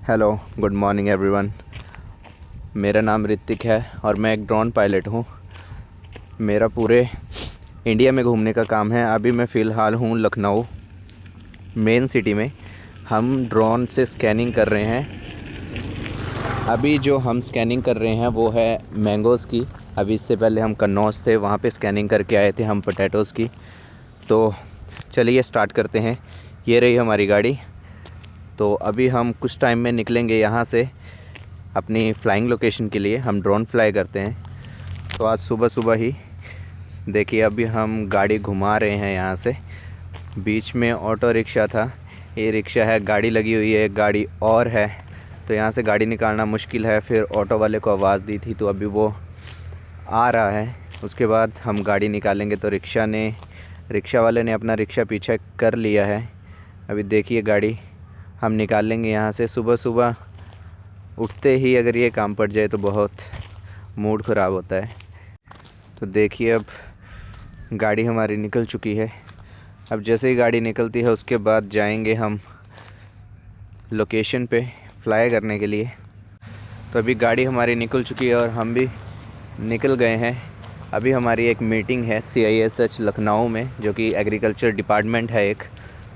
Hello, good morning everyone. मेरा नाम ऋतिक है और मैं एक ड्रोन पायलट हूँ। मेरा पूरे इंडिया में घूमने का काम है। अभी मैं फ़िलहाल हूँ लखनऊ मेन सिटी में। हम ड्रोन से स्कैनिंग कर रहे हैं। अभी जो हम स्कैनिंग कर रहे हैं वो है मैंगोज़ की। अभी इससे पहले हम कन्नौज थे, वहाँ पे स्कैनिंग करके आए थे हम पोटैटोज़ की। तो चलिए स्टार्ट करते हैं। ये रही हमारी गाड़ी। तो अभी हम कुछ टाइम में निकलेंगे यहाँ से अपनी फ़्लाइंग लोकेशन के लिए। हम ड्रोन फ्लाई करते हैं। तो आज सुबह सुबह ही देखिए अभी हम गाड़ी घुमा रहे हैं यहाँ से। बीच में ऑटो रिक्शा था, ये रिक्शा है, गाड़ी लगी हुई है, एक गाड़ी और है। तो यहाँ से गाड़ी निकालना मुश्किल है। फिर ऑटो वाले को आवाज़ दी थी तो अभी वो आ रहा है। उसके बाद हम गाड़ी निकालेंगे। तो रिक्शा वाले ने अपना रिक्शा पीछे कर लिया है। अभी देखिए गाड़ी हम निकाल लेंगे यहाँ से। सुबह सुबह उठते ही अगर ये काम पड़ जाए तो बहुत मूड ख़राब होता है। तो देखिए अब गाड़ी हमारी निकल चुकी है। अब जैसे ही गाड़ी निकलती है उसके बाद जाएंगे हम लोकेशन पे फ्लाई करने के लिए। तो अभी गाड़ी हमारी निकल चुकी है और हम भी निकल गए हैं। अभी हमारी एक मीटिंग है CISH लखनऊ में, जो कि एग्रीकल्चर डिपार्टमेंट है एक।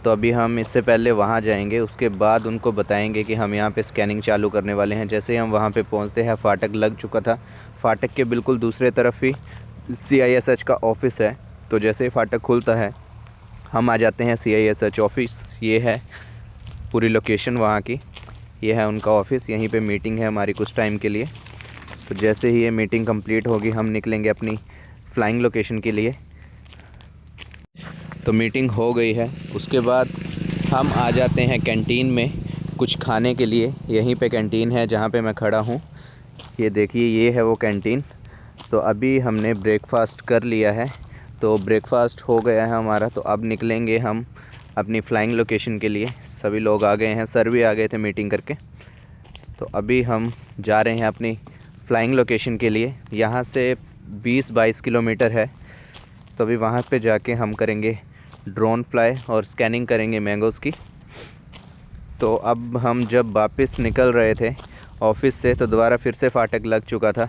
तो अभी हम इससे पहले वहाँ जाएंगे, उसके बाद उनको बताएंगे कि हम यहाँ पे स्कैनिंग चालू करने वाले हैं। जैसे ही हम वहाँ पे पहुँचते हैं, फाटक लग चुका था। फाटक के बिल्कुल दूसरे तरफ ही CISH का ऑफ़िस है। तो जैसे ही फाटक खुलता है हम आ जाते हैं CISH ऑफ़िस। ये है पूरी लोकेशन वहाँ की, ये है उनका ऑफ़िस। यहीं पे मीटिंग है हमारी कुछ टाइम के लिए। तो जैसे ही ये मीटिंग कंप्लीट होगी हम निकलेंगे अपनी फ़्लाइंग लोकेशन के लिए। तो मीटिंग हो गई है, उसके बाद हम आ जाते हैं कैंटीन में कुछ खाने के लिए। यहीं पे कैंटीन है जहाँ पे मैं खड़ा हूँ। ये देखिए, ये है वो कैंटीन। तो अभी हमने ब्रेकफ़ास्ट कर लिया है, तो ब्रेकफ़ास्ट हो गया है हमारा। तो अब निकलेंगे हम अपनी फ़्लाइंग लोकेशन के लिए। सभी लोग आ गए हैं, सर भी आ गए थे मीटिंग करके। तो अभी हम जा रहे हैं अपनी फ़्लाइंग लोकेशन के लिए। यहाँ से 20-22 किलोमीटर है। तो अभी वहाँ पे जाके हम करेंगे ड्रोन फ्लाई और स्कैनिंग करेंगे मैंगोज़ की। तो अब हम जब वापस निकल रहे थे ऑफ़िस से तो दोबारा फिर से फाटक लग चुका था।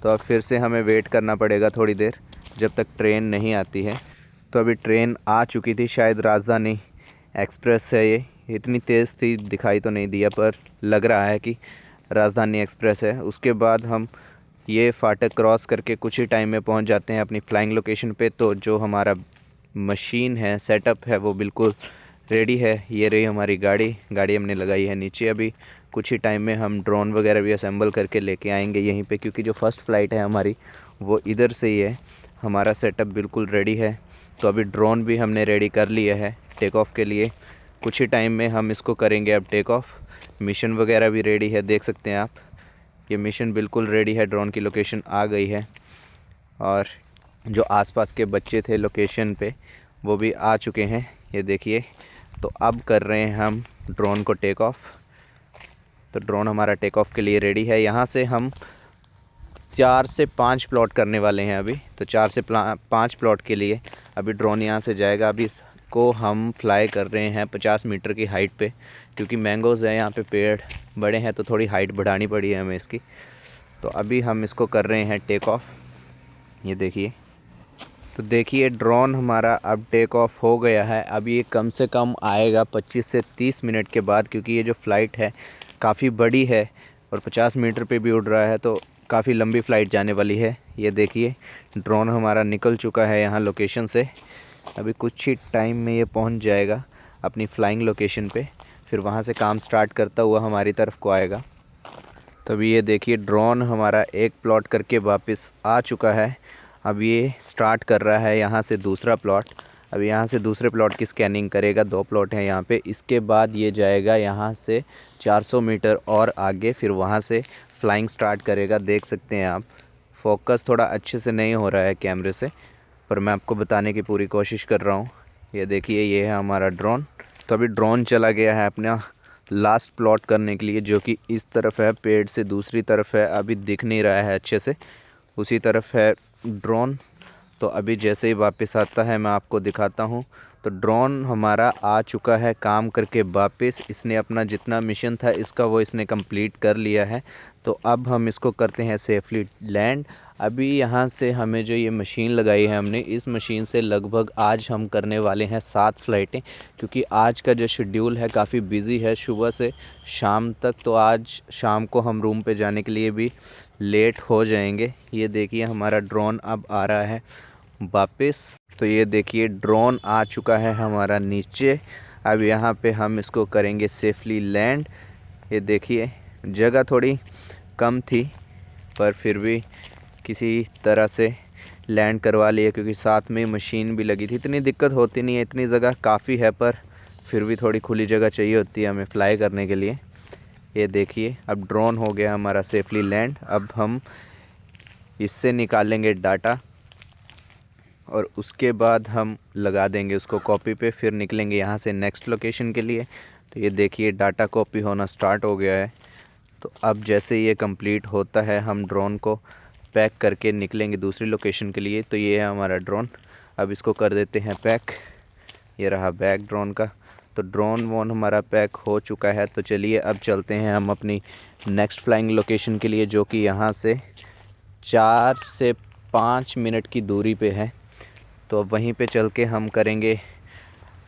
तो अब फिर से हमें वेट करना पड़ेगा थोड़ी देर, जब तक ट्रेन नहीं आती है। तो अभी ट्रेन आ चुकी थी, शायद राजधानी एक्सप्रेस है ये। इतनी तेज़ थी दिखाई तो नहीं दिया, पर लग रहा है कि राजधानी एक्सप्रेस है। उसके बाद हम ये फाटक क्रॉस करके कुछ ही टाइम में पहुंच जाते हैं अपनी फ़्लाइंग लोकेशन पे। तो जो हमारा मशीन है, सेटअप है, वो बिल्कुल रेडी है। ये रही हमारी गाड़ी हमने लगाई है नीचे। अभी कुछ ही टाइम में हम ड्रोन वगैरह भी असेंबल करके लेके आएंगे यहीं पे, क्योंकि जो फ़र्स्ट फ़्लाइट है हमारी वो इधर से ही है। हमारा सेटअप बिल्कुल रेडी है। तो अभी ड्रोन भी हमने रेडी कर लिया है टेक ऑफ़ के लिए। कुछ ही टाइम में हम इसको करेंगे अब टेक ऑफ़। मिशन वगैरह भी रेडी है, देख सकते हैं आप। ये मिशन बिल्कुल रेडी है, ड्रोन की लोकेशन आ गई है। और जो आसपास के बच्चे थे लोकेशन पे वो भी आ चुके हैं, ये देखिए। तो अब कर रहे हैं हम ड्रोन को टेक ऑफ़। तो ड्रोन हमारा टेक ऑफ़ के लिए रेडी है। यहाँ से हम 4 से 5 प्लॉट करने वाले हैं अभी। तो 4 से 5 प्लॉट के लिए अभी ड्रोन यहाँ से जाएगा। अभी इसको हम फ्लाई कर रहे हैं 50 मीटर की हाइट पे, क्योंकि मैंगोज़ है यहाँ पे, पेड़ बड़े हैं तो थोड़ी हाइट बढ़ानी पड़ी है हमें इसकी। तो अभी हम इसको कर रहे हैं टेक ऑफ़। ये देखिए। तो देखिए ड्रोन हमारा अब टेक ऑफ़ हो गया है। अब ये कम से कम आएगा 25 से 30 मिनट के बाद, क्योंकि ये जो फ़्लाइट है काफ़ी बड़ी है और 50 मीटर पे भी उड़ रहा है, तो काफ़ी लंबी फ़्लाइट जाने वाली है। ये देखिए ड्रोन हमारा निकल चुका है यहाँ लोकेशन से। अभी कुछ ही टाइम में ये पहुँच जाएगा अपनी फ़्लाइंग लोकेशन पे। फिर वहाँ से काम स्टार्ट करता हुआ हमारी तरफ को आएगा। तभी ये देखिए ड्रोन हमारा एक प्लॉट करके वापस आ चुका है। अब ये स्टार्ट कर रहा है यहाँ से दूसरा प्लॉट। अब यहाँ से दूसरे प्लॉट की स्कैनिंग करेगा। 2 प्लॉट हैं यहाँ पे। इसके बाद ये जाएगा यहाँ से 400 मीटर और आगे, फिर वहाँ से फ्लाइंग स्टार्ट करेगा। देख सकते हैं आप, फोकस थोड़ा अच्छे से नहीं हो रहा है कैमरे से, पर मैं आपको बताने की पूरी कोशिश कर रहा हूँ। ये देखिए, ये है हमारा ड्रोन। तो अभी ड्रोन चला गया है अपना लास्ट प्लॉट करने के लिए, जो कि इस तरफ है, पेड़ से दूसरी तरफ है। अभी दिख नहीं रहा है अच्छे से, उसी तरफ है ड्रोन। तो अभी जैसे ही वापस आता है मैं आपको दिखाता हूँ। तो ड्रोन हमारा आ चुका है काम करके वापस। इसने अपना जितना मिशन था इसका वो इसने कंप्लीट कर लिया है। तो अब हम इसको करते हैं सेफली लैंड। अभी यहाँ से हमें जो ये मशीन लगाई है हमने, इस मशीन से लगभग आज हम करने वाले हैं 7 फ़्लाइटें, क्योंकि आज का जो शेड्यूल है काफ़ी बिज़ी है सुबह से शाम तक। तो आज शाम को हम रूम पे जाने के लिए भी लेट हो जाएंगे। ये देखिए हमारा ड्रोन अब आ रहा है वापस। तो ये देखिए ड्रोन आ चुका है हमारा नीचे। अब यहाँ पे हम इसको करेंगे सेफली लैंड। ये देखिए जगह थोड़ी कम थी पर फिर भी किसी तरह से लैंड करवा लिया, क्योंकि साथ में मशीन भी लगी थी। इतनी दिक्कत होती नहीं है, इतनी जगह काफ़ी है, पर फिर भी थोड़ी खुली जगह चाहिए होती है हमें फ़्लाई करने के लिए। ये देखिए अब ड्रोन हो गया हमारा सेफली लैंड। अब हम इससे निकालेंगे डाटा और उसके बाद हम लगा देंगे उसको कॉपी पे, फिर निकलेंगे यहाँ से नेक्स्ट लोकेशन के लिए। तो ये देखिए डाटा कॉपी होना स्टार्ट हो गया है। तो अब जैसे ये कंप्लीट होता है हम ड्रोन को पैक करके निकलेंगे दूसरी लोकेशन के लिए। तो ये है हमारा ड्रोन, अब इसको कर देते हैं पैक। ये रहा बैग ड्रोन का। तो ड्रोन वोन हमारा पैक हो चुका है। तो चलिए अब चलते हैं हम अपनी नेक्स्ट फ्लाइंग लोकेशन के लिए, जो कि यहाँ से 4 से 5 मिनट की दूरी पे है। तो अब वहीं पे चल के हम करेंगे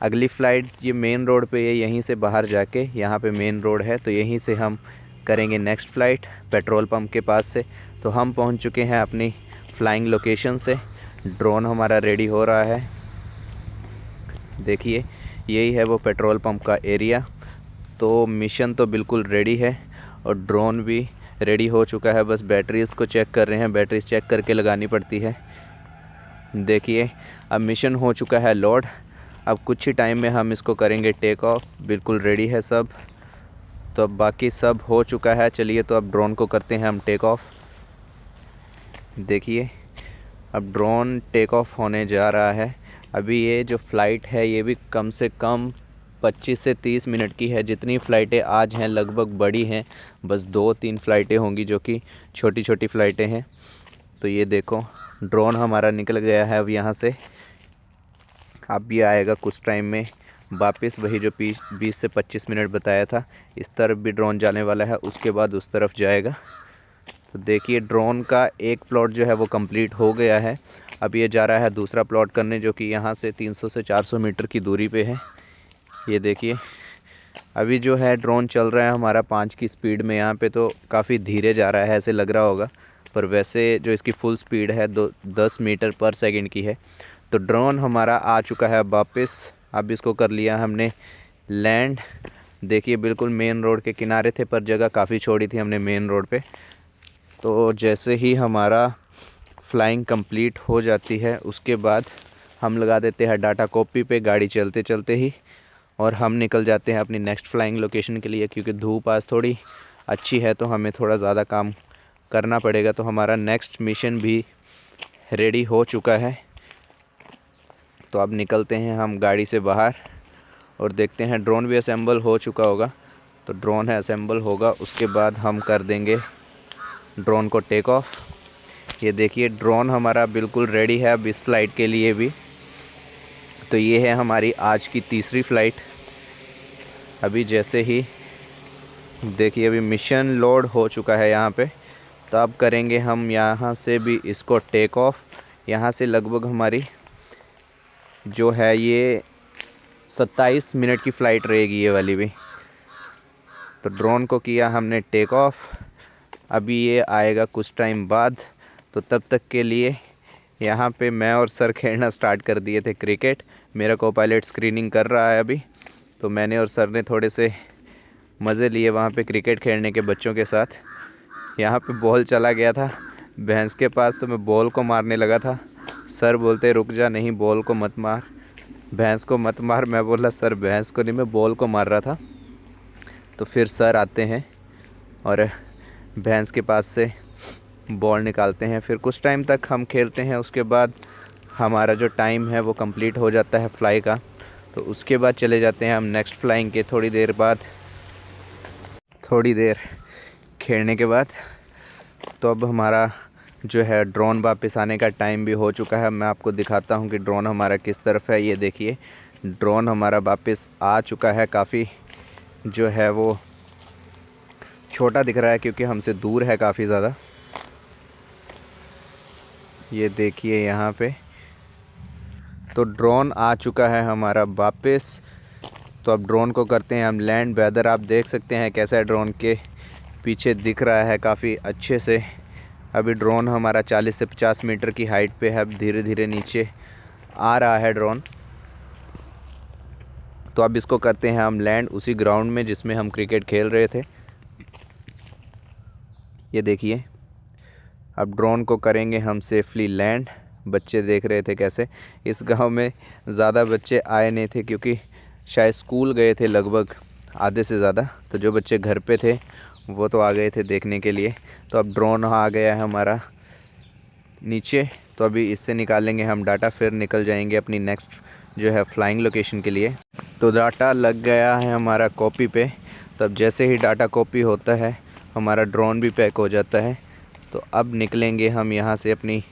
अगली फ़्लाइट। ये मेन रोड पे है, यहीं से बाहर जाके यहाँ पे मेन रोड है, तो यहीं से हम करेंगे नेक्स्ट फ़्लाइट पेट्रोल पंप के पास से। तो हम पहुँच चुके हैं अपनी फ़्लाइंग लोकेशन से। ड्रोन हमारा रेडी हो रहा है। देखिए यही है वो पेट्रोल पंप का एरिया। तो मिशन तो बिल्कुल रेडी है और ड्रोन भी रेडी हो चुका है। बस बैटरीज़ को चेक कर रहे हैं, बैटरीज चेक करके लगानी पड़ती है। देखिए अब मिशन हो चुका है लोड। अब कुछ ही टाइम में हम इसको करेंगे टेक ऑफ। बिल्कुल रेडी है सब। तो अब बाकी सब हो चुका है। चलिए तो अब ड्रोन को करते हैं हम टेक ऑफ। देखिए अब ड्रोन टेक ऑफ होने जा रहा है। अभी ये जो फ़्लाइट है ये भी कम से कम 25 से 30 मिनट की है। जितनी फ़्लाइटें आज हैं लगभग बड़ी हैं, बस 2-3 फ़्लाइटें होंगी जो कि छोटी छोटी फ़्लाइटें हैं। तो ये देखो ड्रोन हमारा निकल गया है अब यहाँ से। अब ये आएगा कुछ टाइम में वापस, वही जो 20 से 25 मिनट बताया था। इस तरफ भी ड्रोन जाने वाला है, उसके बाद उस तरफ जाएगा। तो देखिए ड्रोन का एक प्लॉट जो है वो कंप्लीट हो गया है। अब ये जा रहा है दूसरा प्लॉट करने, जो कि यहाँ से 300 से 400 मीटर की दूरी पे है। ये देखिए अभी जो है ड्रोन चल रहा है हमारा 5 की स्पीड में। यहाँ पे तो काफ़ी धीरे जा रहा है ऐसे लग रहा होगा, पर वैसे जो इसकी फुल स्पीड है 10 मीटर पर सेकंड की है। तो ड्रोन हमारा आ चुका है वापस। अब इसको कर लिया हमने लैंड। देखिए बिल्कुल मेन रोड के किनारे थे, पर जगह काफ़ी छोड़ी थी हमने मेन रोड पे। तो जैसे ही हमारा फ़्लाइंग कंप्लीट हो जाती है उसके बाद हम लगा देते हैं डाटा कॉपी पे गाड़ी चलते चलते ही, और हम निकल जाते हैं अपनी नेक्स्ट फ़्लाइंग लोकेशन के लिए। क्योंकि धूप आज थोड़ी अच्छी है तो हमें थोड़ा ज़्यादा काम करना पड़ेगा। तो हमारा नेक्स्ट मिशन भी रेडी हो चुका है। तो अब निकलते हैं हम गाड़ी से बाहर और देखते हैं। ड्रोन भी असेंबल हो चुका होगा, तो ड्रोन है असेंबल होगा, उसके बाद हम कर देंगे ड्रोन को टेक ऑफ। ये देखिए ड्रोन हमारा बिल्कुल रेडी है अब इस फ़्लाइट के लिए भी। तो ये है हमारी आज की तीसरी फ़्लाइट। अभी जैसे ही देखिए अभी मिशन लोड हो चुका है यहाँ पे। तो अब करेंगे हम यहाँ से भी इसको टेक ऑफ। यहाँ से लगभग हमारी जो है ये 27 मिनट की फ़्लाइट रहेगी ये वाली भी। तो ड्रोन को किया हमने टेक ऑफ। अभी ये आएगा कुछ टाइम बाद। तो तब तक के लिए यहाँ पे मैं और सर खेलना स्टार्ट कर दिए थे क्रिकेट। मेरा को पायलट स्क्रीनिंग कर रहा है अभी, तो मैंने और सर ने थोड़े से मज़े लिए वहाँ पे क्रिकेट खेलने के बच्चों के साथ। यहाँ पे बॉल चला गया था भैंस के पास, तो मैं बॉल को मारने लगा था। सर बोलते रुक जा, नहीं बॉल को मत मार, भैंस को मत मार। मैं बोला सर भैंस को नहीं, मैं बॉल को मार रहा था। तो फिर सर आते हैं और भैंस के पास से बॉल निकालते हैं। फिर कुछ टाइम तक हम खेलते हैं, उसके बाद हमारा जो टाइम है वो कंप्लीट हो जाता है फ़्लाई का। तो उसके बाद चले जाते हैं हम नेक्स्ट फ़्लाइंग के थोड़ी देर बाद, थोड़ी देर खेलने के बाद। तो अब हमारा जो है ड्रोन वापस आने का टाइम भी हो चुका है। मैं आपको दिखाता हूँ कि ड्रोन हमारा किस तरफ है। ये देखिए ड्रोन हमारा वापस आ चुका है। काफ़ी जो है वो छोटा दिख रहा है क्योंकि हमसे दूर है काफ़ी ज़्यादा। ये देखिए यहाँ पे तो ड्रोन आ चुका है हमारा वापस। तो अब ड्रोन को करते हैं हम लैंड। वेदर आप देख सकते हैं कैसा है, ड्रोन के पीछे दिख रहा है काफ़ी अच्छे से। अभी ड्रोन हमारा 40 से 50 मीटर की हाइट पे है। अब धीरे धीरे नीचे आ रहा है ड्रोन। तो अब इसको करते हैं हम लैंड उसी ग्राउंड में जिसमें हम क्रिकेट खेल रहे थे। ये देखिए अब ड्रोन को करेंगे हम सेफली लैंड। बच्चे देख रहे थे कैसे, इस गांव में ज़्यादा बच्चे आए नहीं थे क्योंकि शायद स्कूल गए थे लगभग आधे से ज़्यादा। तो जो बच्चे घर पे थे वो तो आ गए थे देखने के लिए। तो अब ड्रोन आ गया है हमारा नीचे। तो अभी इससे निकालेंगे हम डाटा, फिर निकल जाएंगे अपनी नेक्स्ट जो है फ्लाइंग लोकेशन के लिए। तो डाटा लग गया है हमारा कॉपी पे। तो अब जैसे ही डाटा कॉपी होता है हमारा ड्रोन भी पैक हो जाता है। तो अब निकलेंगे हम यहाँ से अपनी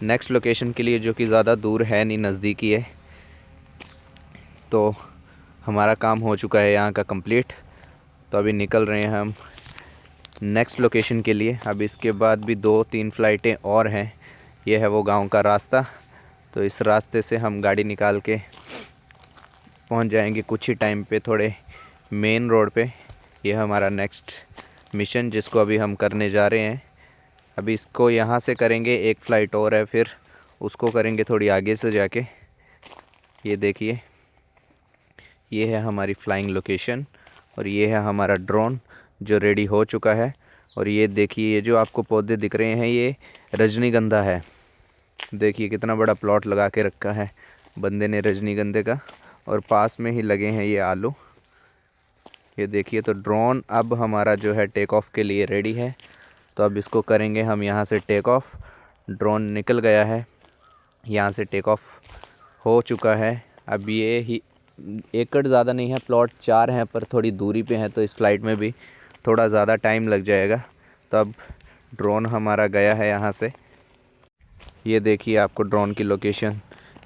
नेक्स्ट लोकेशन के लिए, जो कि ज़्यादा दूर है नहीं, नज़दीकी है। तो हमारा काम हो चुका है यहाँ का कंप्लीट। तो अभी निकल रहे हैं हम नेक्स्ट लोकेशन के लिए। अब इसके बाद भी 2-3 फ़्लाइटें और हैं। ये है वो गांव का रास्ता। तो इस रास्ते से हम गाड़ी निकाल के पहुंच जाएंगे कुछ ही टाइम पे थोड़े मेन रोड पे। ये हमारा नेक्स्ट मिशन जिसको अभी हम करने जा रहे हैं। अभी इसको यहाँ से करेंगे, एक फ़्लाइट और है, फिर उसको करेंगे थोड़ी आगे से जाके। ये देखिए ये है हमारी फ़्लाइंग लोकेशन और ये है हमारा ड्रोन जो रेडी हो चुका है। और ये देखिए ये जो आपको पौधे दिख रहे हैं ये रजनीगंधा है। देखिए कितना बड़ा प्लॉट लगा के रखा है बंदे ने रजनीगंधे का, और पास में ही लगे हैं ये आलू। ये देखिए तो ड्रोन अब हमारा जो है टेक ऑफ के लिए रेडी है। तो अब इसको करेंगे हम यहाँ से टेक ऑफ। ड्रोन निकल गया है, यहाँ से टेक ऑफ हो चुका है। अब ये ही एकड़ ज़्यादा नहीं है, प्लॉट 4 हैं पर थोड़ी दूरी पे है, तो इस फ्लाइट में भी थोड़ा ज़्यादा टाइम लग जाएगा। तो अब ड्रोन हमारा गया है यहाँ से। ये देखिए आपको ड्रोन की लोकेशन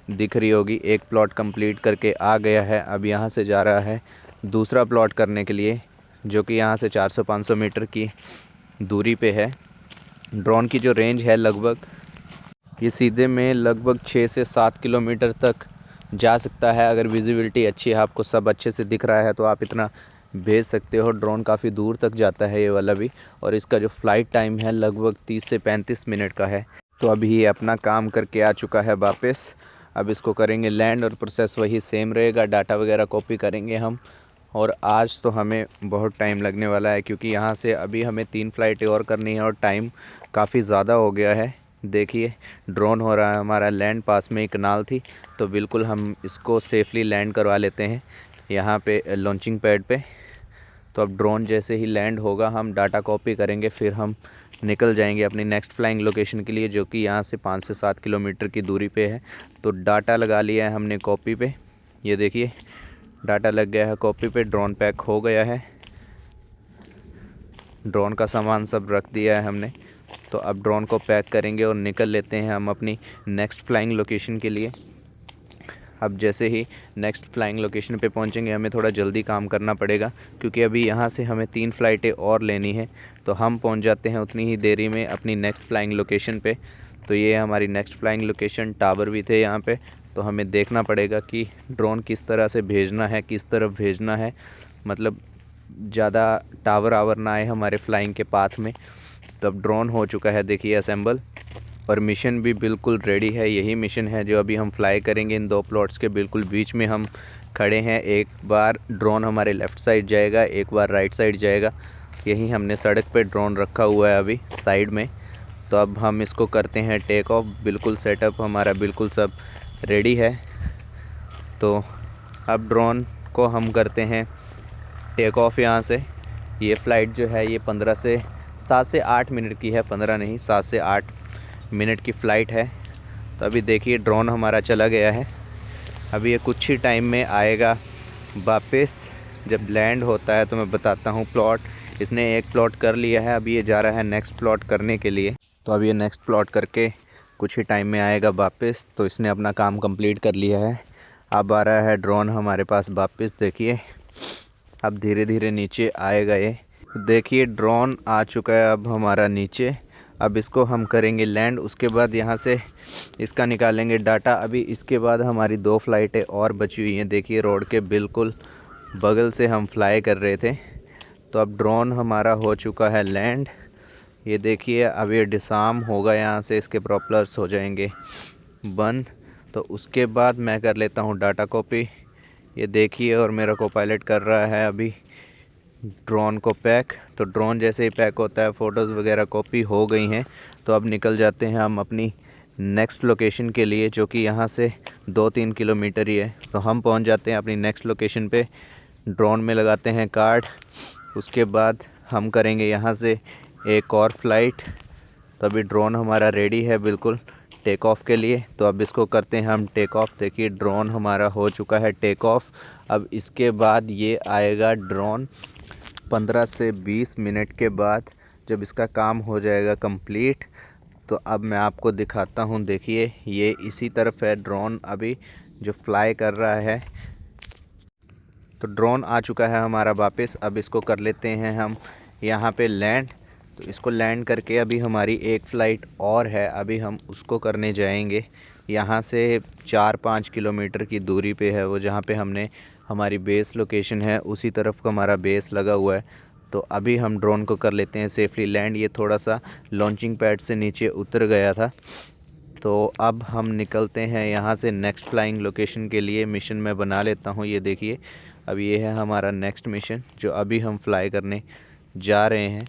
दिख रही होगी। एक प्लॉट कंप्लीट करके आ गया है। अब यहाँ से जा रहा है दूसरा प्लॉट करने के लिए, जो कि यहाँ से 400-500 मीटर की दूरी पे है। ड्रोन की जो रेंज है लगभग ये सीधे में लगभग 6 से 7 किलोमीटर तक जा सकता है। अगर विजिबिलिटी अच्छी है, आपको सब अच्छे से दिख रहा है, तो आप इतना भेज सकते हो। ड्रोन काफ़ी दूर तक जाता है ये वाला भी। और इसका जो फ़्लाइट टाइम है लगभग 30 से 35 मिनट का है। तो अभी ये अपना काम करके आ चुका है वापस। अब इसको करेंगे लैंड और प्रोसेस वही सेम रहेगा। डाटा वगैरह कॉपी करेंगे हम। और आज तो हमें बहुत टाइम लगने वाला है क्योंकि यहाँ से अभी हमें 3 फ़्लाइटें और करनी है और टाइम काफ़ी ज़्यादा हो गया है। देखिए ड्रोन हो रहा है हमारा लैंड, पास में एक कनाल थी, तो बिल्कुल हम इसको सेफ़ली लैंड करवा लेते हैं यहाँ पे लॉन्चिंग पैड पे। तो अब ड्रोन जैसे ही लैंड होगा हम डाटा कॉपी करेंगे, फिर हम निकल जाएंगे अपनी नेक्स्ट फ्लाइंग लोकेशन के लिए, जो कि यहाँ से 5 से 7 किलोमीटर की दूरी पे है। तो डाटा लगा लिया है हमने कॉपी पे। ये देखिए डाटा लग गया है कॉपी पे। ड्रोन पैक हो गया है, ड्रोन का सामान सब रख दिया है हमने। तो अब ड्रोन को पैक करेंगे और निकल लेते हैं हम अपनी नेक्स्ट फ्लाइंग लोकेशन के लिए। अब जैसे ही नेक्स्ट फ्लाइंग लोकेशन पे पहुंचेंगे हमें थोड़ा जल्दी काम करना पड़ेगा क्योंकि अभी यहाँ से हमें 3 फ़्लाइटें और लेनी है। तो हम पहुंच जाते हैं उतनी ही देरी में अपनी नेक्स्ट फ्लाइंग लोकेशन पे। तो ये हमारी नेक्स्ट फ्लाइंग लोकेशन। टावर भी थे यहाँ पे, तो हमें देखना पड़ेगा कि ड्रोन किस तरह से भेजना है, किस तरफ भेजना है, मतलब ज़्यादा टावर आवर ना आए हमारे फ्लाइंग के पाथ में। तो अब ड्रोन हो चुका है देखिए असेंबल, और मिशन भी बिल्कुल रेडी है। यही मिशन है जो अभी हम फ्लाई करेंगे। इन 2 प्लॉट्स के बिल्कुल बीच में हम खड़े हैं। एक बार ड्रोन हमारे लेफ़्ट साइड जाएगा, एक बार राइट साइड जाएगा। यही हमने सड़क पे ड्रोन रखा हुआ है अभी साइड में। तो अब हम इसको करते हैं टेक ऑफ। बिल्कुल सेटअप हमारा बिल्कुल सब रेडी है। तो अब ड्रोन को हम करते हैं टेक ऑफ यहाँ से। ये फ़्लाइट जो है ये 7 से 8 मिनट की है, 15 नहीं 7 से 8 मिनट की फ़्लाइट है। तो अभी देखिए ड्रोन हमारा चला गया है। अभी ये कुछ ही टाइम में आएगा वापस। जब लैंड होता है तो मैं बताता हूँ प्लॉट। इसने एक प्लॉट कर लिया है, अभी ये जा रहा है नेक्स्ट प्लॉट करने के लिए। तो अभी ये नेक्स्ट प्लॉट करके कुछ ही टाइम में आएगा वापस। तो इसने अपना काम कंप्लीट कर लिया है। अब आ रहा है ड्रोन हमारे पास वापस। देखिए अब धीरे धीरे नीचे आएगा ये। देखिए ड्रोन आ चुका है अब हमारा नीचे। अब इसको हम करेंगे लैंड, उसके बाद यहाँ से इसका निकालेंगे डाटा। अभी इसके बाद हमारी 2 फ्लाइटें और बची हुई हैं। देखिए रोड के बिल्कुल बगल से हम फ्लाई कर रहे थे। तो अब ड्रोन हमारा हो चुका है लैंड। ये देखिए अब ये डिसार्म होगा, यहाँ से इसके प्रोपेलर्स हो जाएंगे बंद। तो उसके बाद मैं कर लेता हूँ डाटा कॉपी। ये देखिए और मेरा को पायलट कर रहा है अभी ड्रोन को पैक। तो ड्रोन जैसे ही पैक होता है, फ़ोटोज़ वगैरह कॉपी हो गई हैं। तो अब निकल जाते हैं हम अपनी नेक्स्ट लोकेशन के लिए, जो कि यहाँ से 2-3 किलोमीटर ही है। तो हम पहुँच जाते हैं अपनी नेक्स्ट लोकेशन पे। ड्रोन में लगाते हैं कार्ड, उसके बाद हम करेंगे यहाँ से एक और फ्लाइट। तो अभी ड्रोन हमारा रेडी है बिल्कुल टेक ऑफ के लिए। तो अब इसको करते हैं हम टेक ऑफ। देखिए ड्रोन हमारा हो चुका है टेक ऑफ। अब इसके बाद ये आएगा ड्रोन 15 से 20 मिनट के बाद, जब इसका काम हो जाएगा कंप्लीट। तो अब मैं आपको दिखाता हूँ। देखिए ये इसी तरफ है ड्रोन अभी जो फ्लाई कर रहा है। तो ड्रोन आ चुका है हमारा वापस। अब इसको कर लेते हैं हम यहाँ पे लैंड। तो इसको लैंड करके अभी हमारी एक फ़्लाइट और है, अभी हम उसको करने जाएंगे। यहाँ से 4-5 किलोमीटर की दूरी पे है वो, जहाँ पे हमने हमारी बेस लोकेशन है उसी तरफ का हमारा बेस लगा हुआ है। तो अभी हम ड्रोन को कर लेते हैं सेफली लैंड। ये थोड़ा सा लॉन्चिंग पैड से नीचे उतर गया था। तो अब हम निकलते हैं यहाँ से नेक्स्ट फ्लाइंग लोकेशन के लिए। मिशन मैं बना लेता हूँ। ये देखिए अब ये है हमारा नेक्स्ट मिशन जो अभी हम फ्लाई करने जा रहे हैं।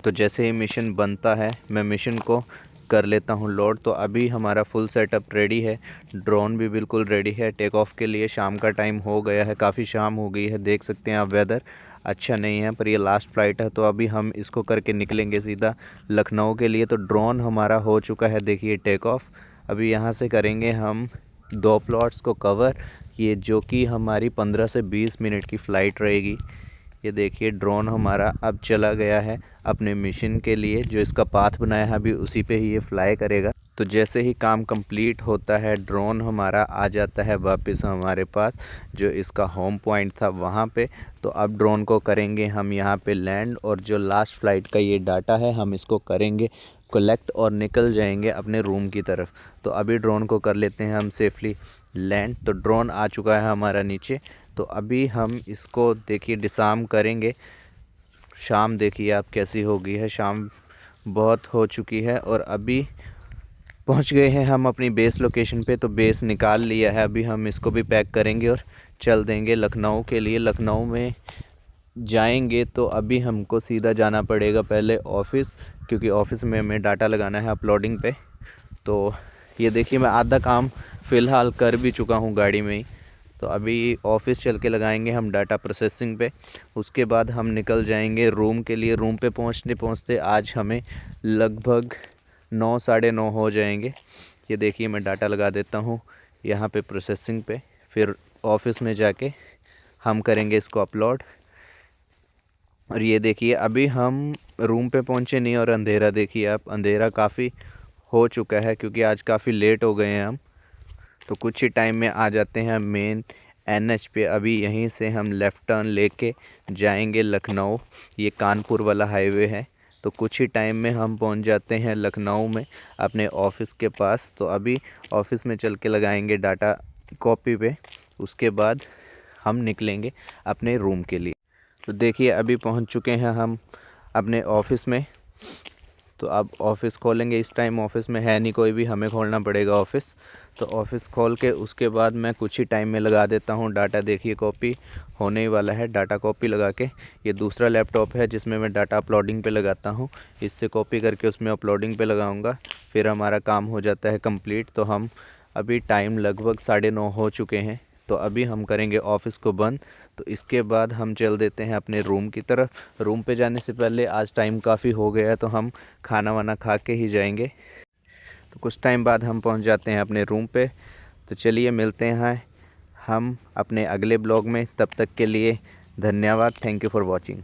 तो जैसे ही मिशन बनता है मैं मिशन को कर लेता हूँ लोड। तो अभी हमारा फुल सेटअप रेडी है, ड्रोन भी बिल्कुल रेडी है टेक ऑफ के लिए। शाम का टाइम हो गया है, काफ़ी शाम हो गई है। देख सकते हैं आप वेदर अच्छा नहीं है, पर ये लास्ट फ्लाइट है। तो अभी हम इसको करके निकलेंगे सीधा लखनऊ के लिए। तो ड्रोन हमारा हो चुका है देखिए टेक ऑफ। अभी यहाँ से करेंगे हम 2 प्लॉट्स को कवर, ये जो कि हमारी 15 से 20 मिनट की फ़्लाइट रहेगी। ये देखिए ड्रोन हमारा अब चला गया है अपने मिशन के लिए। जो इसका पाथ बनाया है अभी उसी पे ही ये फ्लाई करेगा। तो जैसे ही काम कंप्लीट होता है ड्रोन हमारा आ जाता है वापस हमारे पास, जो इसका होम पॉइंट था वहाँ पे। तो अब ड्रोन को करेंगे हम यहाँ पे लैंड, और जो लास्ट फ्लाइट का ये डाटा है हम इसको करेंगे कलेक्ट और निकल जाएंगे अपने रूम की तरफ। तो अभी ड्रोन को कर लेते हैं हम सेफली लैंड। तो ड्रोन आ चुका है हमारा नीचे। तो अभी हम इसको देखिए डिसार्म करेंगे। शाम देखिए आप कैसी हो गई है, शाम बहुत हो चुकी है और अभी पहुंच गए हैं हम अपनी बेस लोकेशन पे। तो बेस निकाल लिया है, अभी हम इसको भी पैक करेंगे और चल देंगे लखनऊ के लिए। लखनऊ में जाएंगे तो अभी हमको सीधा जाना पड़ेगा पहले ऑफ़िस, क्योंकि ऑफ़िस में हमें डाटा लगाना है अपलोडिंग पे। तो ये देखिए मैं आधा काम फ़िलहाल कर भी चुका हूँ गाड़ी में ही। तो अभी ऑफ़िस चल के लगाएंगे हम डाटा प्रोसेसिंग पे। उसके बाद हम निकल जाएंगे रूम के लिए। रूम पे पहुँचते पहुँचते आज हमें लगभग 9 साढ़े 9 हो जाएंगे। ये देखिए मैं डाटा लगा देता हूँ यहाँ पे प्रोसेसिंग पे, फिर ऑफ़िस में जाके हम करेंगे इसको अपलोड। और ये देखिए अभी हम रूम पे पहुँचे नहीं, और अंधेरा देखिए आप, अंधेरा काफ़ी हो चुका है क्योंकि आज काफ़ी लेट हो गए हैं हम। तो कुछ ही टाइम में आ जाते हैं मेन NH पे। अभी यहीं से हम लेफ़्ट टर्न लेके जाएंगे लखनऊ, ये कानपुर वाला हाईवे है। तो कुछ ही टाइम में हम पहुंच जाते हैं लखनऊ में अपने ऑफ़िस के पास। तो अभी ऑफ़िस में चल के लगाएंगे डाटा कॉपी पे, उसके बाद हम निकलेंगे अपने रूम के लिए। तो देखिए अभी पहुंच चुके हैं हम अपने ऑफ़िस में। तो अब ऑफ़िस खोलेंगे। इस टाइम ऑफ़िस में है नहीं कोई भी, हमें खोलना पड़ेगा ऑफ़िस। तो ऑफ़िस खोल के उसके बाद मैं कुछ ही टाइम में लगा देता हूँ डाटा। देखिए कॉपी होने ही वाला है। डाटा कॉपी लगा के, ये दूसरा लैपटॉप है जिसमें मैं डाटा अपलोडिंग पे लगाता हूँ, इससे कॉपी करके उसमें अपलोडिंग पे लगाऊँगा, फिर हमारा काम हो जाता है कंप्लीट। तो हम अभी टाइम लगभग 9:30 हो चुके हैं। तो अभी हम करेंगे ऑफ़िस को बंद। तो इसके बाद हम चल देते हैं अपने रूम की तरफ। रूम पे जाने से पहले आज टाइम काफ़ी हो गया है, तो हम खाना वाना खा के ही जाएंगे। तो कुछ टाइम बाद हम पहुंच जाते हैं अपने रूम पे। तो चलिए मिलते हैं हम अपने अगले ब्लॉग में। तब तक के लिए धन्यवाद। Thank you for watching.